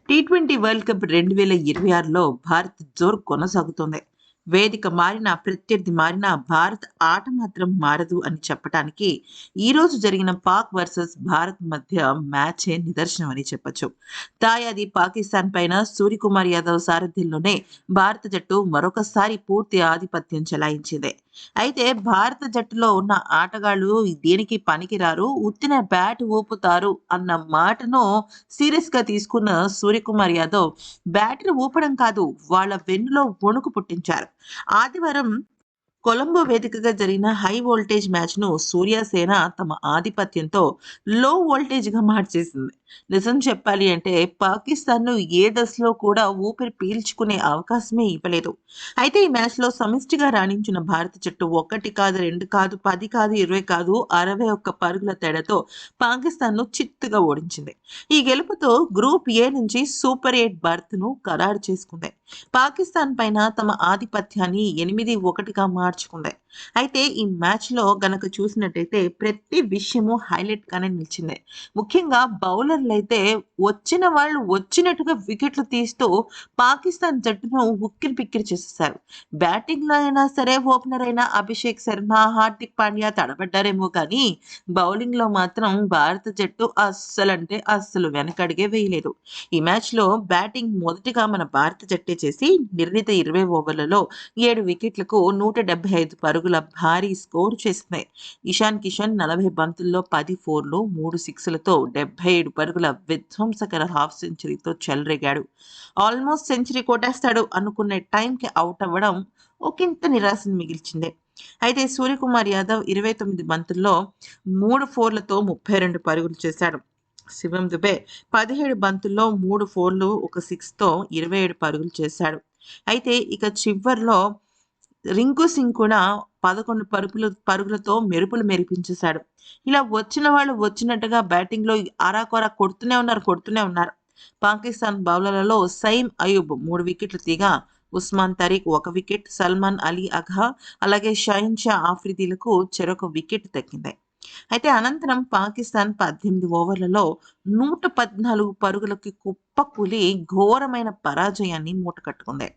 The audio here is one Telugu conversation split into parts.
టీ20 వరల్డ్ కప్ 2026లో భారత్ జోరు కొనసాగుతోంది. వేదిక మారినా, ప్రత్యర్థి మారినా భారత్ ఆట మాత్రం మారదు అని చెప్పటానికి ఈరోజు జరిగిన పాక్ వర్సెస్ భారత్ మధ్య మ్యాచే నిదర్శనం అని చెప్పొచ్చు. దాయాది పాకిస్తాన్ పైన సూర్యకుమార్ యాదవ్ సారథ్యంలోనే భారత జట్టు మరొకసారి పూర్తి ఆధిపత్యం చెలాయించింది. అయితే భారత జట్టులో ఉన్న ఆటగాళ్లు దేనికి పనికిరారు, ఉత్తిన బ్యాట్ ఊపుతారు అన్న మాటను సీరియస్‌గా తీసుకున్న సూర్యకుమార్ యాదవ్ బ్యాట్‌ని ఊపడం కాదు, వాళ్ళ వెన్నులో వణుకు పుట్టించారు. ఆదివారం కొలంబో వేదికగా జరిగిన హై వోల్టేజ్ మ్యాచ్‌ను సూర్యసేన తమ ఆధిపత్యంతో లో వోల్టేజ్‌గా మార్చేసింది. నిజం చెప్పాలి అంటే పాకిస్తాన్‌ను ఏ దశలో కూడా ఊపిరి పీల్చుకునే అవకాశమే ఇవ్వలేదు. అయితే ఈ మ్యాచ్‌లో సమిష్టిగా రాణించిన భారత జట్టు 1 కాదు, 2 కాదు, 10 కాదు, 20 కాదు 61 పరుగుల తేడాతో పాకిస్తాన్‌ను చిత్తుగా ఓడించింది. ఈ గెలుపుతో గ్రూప్ ఏ నుంచి సూపర్ 8 బర్త్‌ను ఖరారు చేసుకుంది. పాకిస్తాన్ పైన తమ ఆధిపత్యాన్ని 8-1గా మార్చుకుంది. అయితే ఈ మ్యాచ్‌లో గనక చూసినట్టయితే ప్రతి విషయము హైలైట్‌గానే నిలిచింది. ముఖ్యంగా బౌలర్‌లైతే వచ్చిన వాళ్ళు వచ్చినట్టుగా వికెట్లు తీస్తూ పాకిస్తాన్ జట్టును ఉక్కిరిబిక్కిరి చేసేశారు. బ్యాటింగ్‌లో అయినా సరే ఓపెనర్ అయిన అభిషేక్ శర్మ, హార్దిక్ పాండ్యా తడబడ్డారేమో కానీ బౌలింగ్‌లో మాత్రం భారత జట్టు అస్సలంటే అస్సలు వెనకడుగే వేయలేదు. ఈ మ్యాచ్‌లో బ్యాటింగ్ మొదటిగా మన భారత జట్టే చేసి నిర్ణీత 20 ఓవర్లలో 7 వికెట్లకు 175 పరుగుల భారీ స్కోరు చేసింది. ఇషాన్ కిషన్ 40 బంతుల్లో 10 ఫోర్లు, 3 సిక్స్‌లతో 77 పరుగుల విధ్వంసకర హాఫ్ సెంచరీతో చెలరేగాడు. ఆల్మోస్ట్ సెంచరీ కొట్టేస్తాడు అనుకునే టైంకి ఔట్ అవ్వడం ఒకింత నిరాశను మిగిల్చింది. అయితే సూర్యకుమార్ యాదవ్ 29 బంతుల్లో 3 ఫోర్లతో 32 పరుగులు చేశాడు. శివం దుబే 17 బంతుల్లో 3 ఫోర్లు, ఒక సిక్స్‌తో 27 పరుగులు చేశాడు. అయితే ఇక చివర్లో రింకు సింగ్ కూడా 11 పరుగులతో మెరుపులు మెరిపించేశాడు. ఇలా వచ్చిన వాళ్ళు వచ్చినట్టుగా బ్యాటింగ్‌లో అరాకొరా కొడుతూనే ఉన్నారు. పాకిస్తాన్ బౌలర్లలో సైమ్ అయూబ్ 3 వికెట్లు తీయగా, ఉస్మాన్ తరీక్ 1 వికెట్, సల్మాన్ అలీ అఘా అలాగే షాహిన్ షా ఆఫ్రిదీలకు చెరొక వికెట్ దక్కింది. అయితే అనంతరం పాకిస్తాన్ 18 ఓవర్లలో 114 పరుగులకి కుప్పకూలి ఘోరమైన పరాజయాన్ని మూటకట్టుకుంది.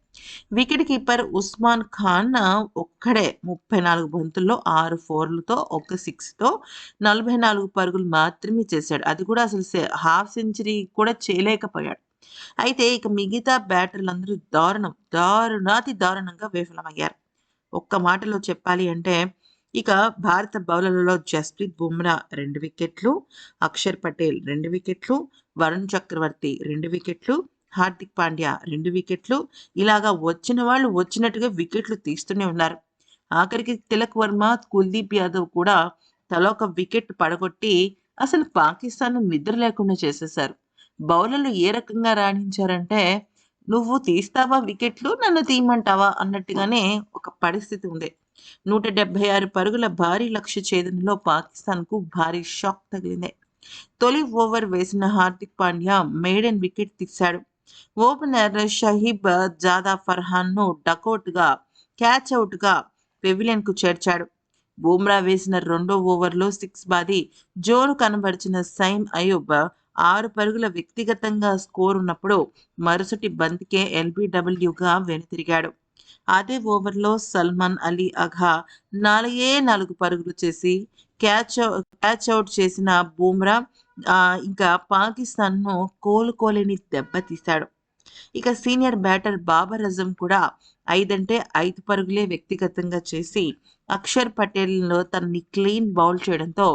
వికెట్ కీపర్ ఉస్మాన్ ఖాన్ ఒక్కడే 34 బంతుల్లో 6 ఫోర్లతో, ఒక సిక్స్‌తో 44 పరుగులు మాత్రమే చేశాడు. అది కూడా అసలు హాఫ్ సెంచరీ కూడా చేయలేకపోయాడు. అయితే ఇక మిగతా బ్యాటర్లందరూ దారుణాతి దారుణంగా విఫలమయ్యారు. ఒక్క మాటలో చెప్పాలి అంటే ఇక భారత బౌలర్లలో జస్ప్రీత్ బుమ్రా 2 వికెట్లు, అక్షర్ పటేల్ 2 వికెట్లు, వరుణ్ చక్రవర్తి 2 వికెట్లు, హార్దిక్ పాండ్యా 2 వికెట్లు, ఇలాగా వచ్చిన వాళ్ళు వచ్చినట్టుగా వికెట్లు తీస్తూనే ఉన్నారు. ఆఖరికి తిలక్ వర్మ, కుల్దీప్ యాదవ్ కూడా తలా ఒక వికెట్ పడగొట్టి అసలు పాకిస్తాన్‌ను నిద్ర లేకుండా చేసేశారు. బౌలర్లు ఏ రకంగా రాణించారంటే, "నువ్వు తీస్తావా వికెట్లు, నన్ను తీయమంటావా" అన్నట్టుగానే ఒక పరిస్థితి ఉంది. 176 పరుగుల భారీ లక్ష్య ఛేదనలో పాకిస్తాన్‌కు భారీ షాక్ తగిలింది. తొలి ఓవర్ వేసిన హార్దిక్ పాండ్యా మెయిడెన్ వికెట్ తీశాడు. ఓపెనర్ షహీబ్ జాదా ఫర్హాన్‌ను క్యాచ్ ఔట్‌గా పెవిలియన్‌కు చేర్చాడు. బుమ్రా వేసిన రెండో ఓవర్లో 6 బాది జోరు కనబరిచిన సైమ్ అయూబ్ 6 పరుగుల వ్యక్తిగతంగా స్కోర్ ఉన్నప్పుడు మరుసటి బంతికే ఎల్బీడబ్ల్యూగా వెనుతిరిగాడు. అదే ఓవర్లో సల్మాన్ అలీ అఘా 4 పరుగులు చేసి క్యాచ్ ఔట్ చేసిన బుమ్రా ఇంకా పాకిస్తాన్‌ను కోలుకోలేని దెబ్బతీశాడు. ఇక సీనియర్ బ్యాటర్ బాబర్ అజమ్ కూడా 5 అంటే 5 పరుగులే వ్యక్తిగతంగా చేసి అక్షర్ పటేల్‌ను తనని క్లీన్ బౌల్ చేయడంతో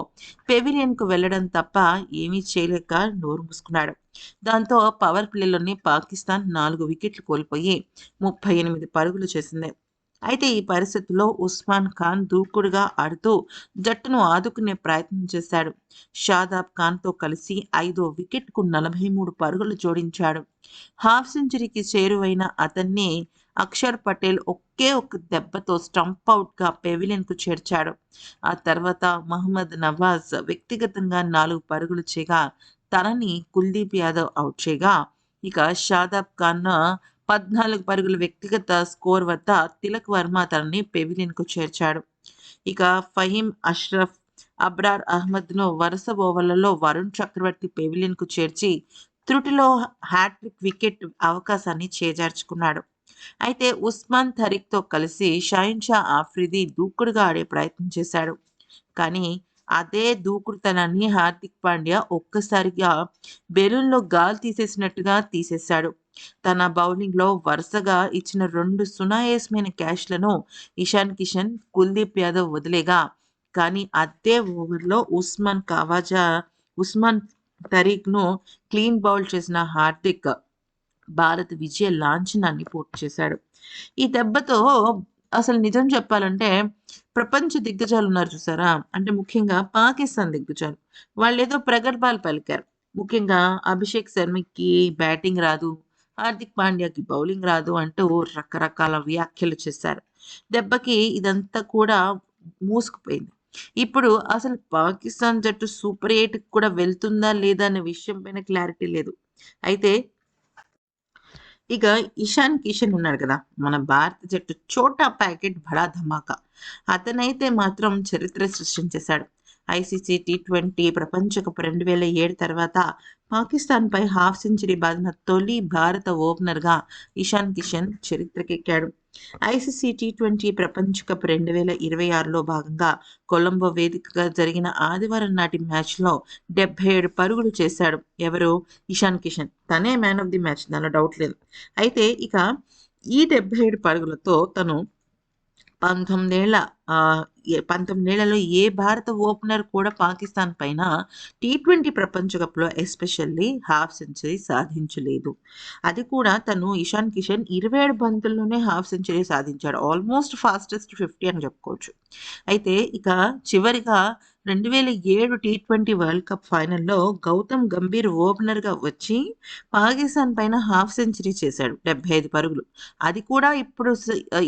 పెవిలియన్‌కు వెళ్లడం తప్ప ఏమీ చేయలేక నోరు మూసుకున్నాడు. దాంతో పవర్ ప్లేలోనే పాకిస్తాన్ 4 వికెట్లు కోల్పోయి 38 పరుగులు చేసింది. అయితే ఈ పరిస్థితుల్లో ఉస్మాన్ ఖాన్ దూకుడుగా ఆడుతూ జట్టును ఆదుకునే ప్రయత్నం చేశాడు. షాదాబ్ ఖాన్‌తో కలిసి 5వ వికెట్‌కు 43 పరుగులు జోడించాడు. హాఫ్ సెంచరీకి చేరువైన అతన్ని అక్షర్ పటేల్ ఒకే ఒక్క దెబ్బతో స్టంప్ ఔట్‌గా పెవిలియన్‌కు చేర్చాడు. ఆ తర్వాత మహమ్మద్ నవాజ్ వ్యక్తిగతంగా 4 పరుగులు చేయగా, తనని కుల్దీప్ యాదవ్ ఔట్ చేయగా, ఇక షాదాబ్ ఖాన్ 14 పరుగుల వ్యక్తిగత స్కోర్ వద్ద తిలక్ వర్మ తనని పెవిలియన్‌కు చేర్చాడు. ఇక ఫహీమ్ అష్రఫ్, అబ్రార్ అహ్మద్‌ను వరుస ఓవర్లలో వరుణ్ చక్రవర్తి పెవిలియన్‌కు చేర్చి త్రుటిలో హ్యాట్రిక్ వికెట్ అవకాశాన్ని చేజార్చుకున్నాడు. అయితే ఉస్మాన్ తరీఖ్‌తో కలిసి షాహిన్‌షా ఆఫ్రిది దూకుడుగా ఆడే ప్రయత్నం చేశాడు. కానీ అదే దూకుడుతనాన్ని హార్దిక్ పాండ్యా ఒక్కసారిగా బెలూన్‌లో గాలి తీసేసినట్టుగా తీసేశాడు. తన బౌలింగ్‌లో వరుసగా ఇచ్చిన 2 సునాయాసమైన క్యాచ్‌లను ఇషాన్ కిషన్, కుల్దీప్ యాదవ్ వదిలేగా, కానీ అదే ఓవర్‌లో ఉస్మాన్ తరీఖ్‌ను క్లీన్ బౌల్డ్ చేసిన హార్దిక్ భారత్ విజయ లాంఛనాన్ని పూర్తి చేశాడు. ఈ దెబ్బతో అసలు నిజం చెప్పాలంటే ప్రపంచ దిగ్గజాలున్నారు చూసారా? అంటే ముఖ్యంగా పాకిస్తాన్ దిగ్గజాలు. వాళ్ళేదో ప్రగల్భాలు పలికారు. ముఖ్యంగా అభిషేక్ శర్మకి బ్యాటింగ్ రాదు, హార్దిక్ పాండ్యాకి బౌలింగ్ రాదు అంటూ రకరకాల వ్యాఖ్యలు చేశారు. దెబ్బకి ఇదంతా కూడా మూసుకుపోయింది. ఇప్పుడు అసలు పాకిస్తాన్ జట్టు సూపర్ 8కి కూడా వెళ్తుందా లేదా అనే విషయం పైన క్లారిటీ లేదు. అయితే ఇక ఇషాన్ కిషన్ ఉన్నాడు కదా! మన భారత జట్టు చోటా ప్యాకెట్ బడా ధమాకా. అతనైతే మాత్రం చరిత్ర సృష్టించేశాడు. ఐసీసీ టీ20 ప్రపంచ కప్ 2007 తర్వాత పాకిస్తాన్‌పై హాఫ్ సెంచరీ బాదిన తొలి భారత ఓపెనర్‌గా ఇషాన్ కిషన్ చరిత్రకెక్కాడు. ఐసీసీ టీ20 ప్రపంచ కప్ 2026లో భాగంగా కొలంబో వేదికగా జరిగిన ఆదివారం నాటి మ్యాచ్‌లో 77 పరుగులు చేశాడు. ఎవరు? ఇషాన్ కిషన్. తనే మ్యాన్ ఆఫ్ ది మ్యాచ్, దానిలో డౌట్ లేదు. అయితే ఇక ఈ 77 పరుగులతో తను 19 ఏళ్ల 19 ఏళ్లలో ఏ భారత ఓపెనర్ కూడా పాకిస్తాన్ పైన టీ20 ప్రపంచ కప్‌లో ఎస్పెషల్లీ హాఫ్ సెంచరీ సాధించలేదు. అది కూడా తను ఇషాన్ కిషన్ 27 బంతుల్లోనే హాఫ్ సెంచరీ సాధించాడు. ఆల్మోస్ట్ ఫాస్టెస్ట్ 50 అని చెప్పుకోవచ్చు. అయితే ఇక చివరిగా 2007 టీ20 వరల్డ్ కప్ ఫైనల్‌లో గౌతమ్ గంభీర్ ఓపెనర్‌గా వచ్చి పాకిస్తాన్ పైన హాఫ్ సెంచరీ చేశాడు. 75 పరుగులు. అది కూడా ఇప్పుడు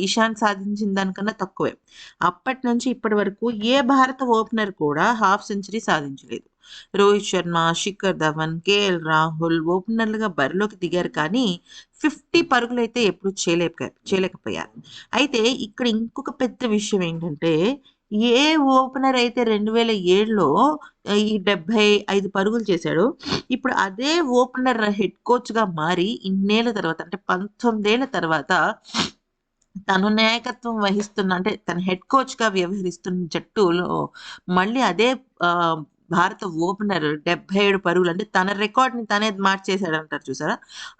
ఇషాన్ సాధించిన దానికన్నా తక్కువే. అప్పటినుంచి ఇప్పటి వరకు ఏ భారత ఓపెనర్ కూడా హాఫ్ సెంచరీ సాధించలేదు. రోహిత్ శర్మ, శిఖర్ ధవన్, కేఎల్ రాహుల్ ఓపెనర్లుగా బరిలోకి దిగారు కానీ 50 పరుగులైతే ఎప్పుడు చేయలేకపోయారు. అయితే ఇక్కడ ఇంకొక పెద్ద విషయం ఏంటంటే ఏ ఓపెనర్ అయితే 2007లో ఈ 75 పరుగులు చేశాడో, ఇప్పుడు అదే ఓపెనర్ హెడ్ కోచ్‌గా మారి ఇన్నేళ్ల తర్వాత అంటే 19 ఏళ్ల తర్వాత తను నాయకత్వం వహిస్తున్న అంటే తన హెడ్ కోచ్‌గా వ్యవహరిస్తున్న జట్టులో మళ్ళీ అదే భారత ఓపెనర్ 77 పరుగులు అంటే తన రికార్డ్‌ని తనే మార్చేసాడంటారు చూసారా?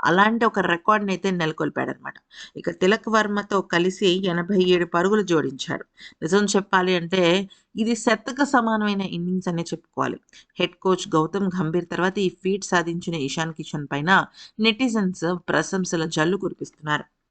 అలాంటి ఒక రికార్డ్‌నైతే నెలకొల్పాడనమాట. ఇక తిలక్ వర్మతో కలిసి 87 పరుగులు జోడించాడు. నిజం చెప్పాలి అంటే ఇది శతక సమానమైన ఇన్నింగ్స్ అనే చెప్పుకోవాలి. హెడ్ కోచ్ గౌతమ్ గంభీర్ తర్వాత ఈ ఫీట్ సాధించిన ఇషాన్ కిషన్ పైన నెటిజన్స్ ప్రశంసల జల్లు కురిపిస్తున్నారు.